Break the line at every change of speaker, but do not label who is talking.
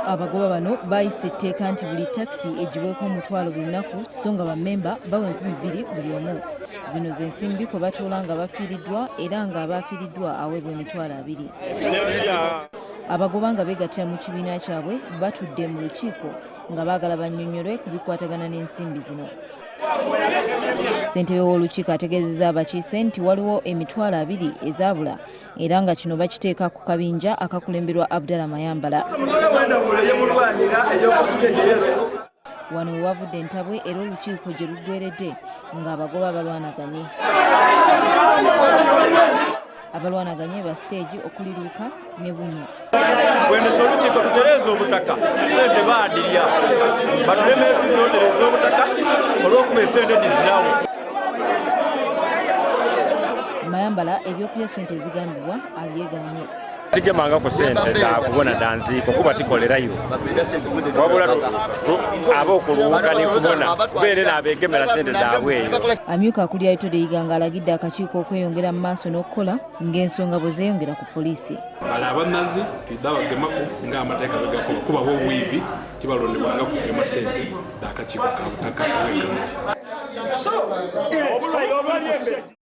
Abagoba bano bayise etteeka nti buli takisi egibweko omutwalo buli lunaku so nga bammemba bawa 2,000 buli omu. Zino z'ensimbi kwe batoola nga bafiiriddwa era nga abafiiriddwa aweebwa emitwalo 2. Abagoba nga beegattira mu kibiina kyabwe batudde mu lukiiko nga baagala bannyonnyolwe ku bikwatagana n'ensimbi zino. Ssentebe w'olukiiko ategeezezza abakiise nti waliwo emitwalo 2 ezaabula era nga kino bakiteeka ku kabinja akakulemberwa Abdallah Mayambala. Wano we wavudde entabwe era olukiiko gye luggweredde ng'abagoba balwanaganye. Abalwanaganye ba stage okuli Luka ne Bunya.
Bwendesa olukiiko tutereeza obutaka ssente baadirya batulemesiza otereza obutaka olw'okuba esente dizirawo.
Mayambala ebyokulya ssente ezigambibwa abyeganye.
Tigemanga ku ssente dakubona danziiko kuba tikolerayo wabula aba okuluwuka ne kubona beere n'abeegemera ssente zaabweyo.
Amyuka akulira Itode Iganga alagidde akakiiko okweyongera mu maaso n'okukola ng'ensonga bwe zeeyongera ku poliisi.
Abanazi twidde abagemako ng'amateeka bwe gakola kuba b'obwibi tibalondebwanga kugema ssente akakiiko ka butaka obwegamati.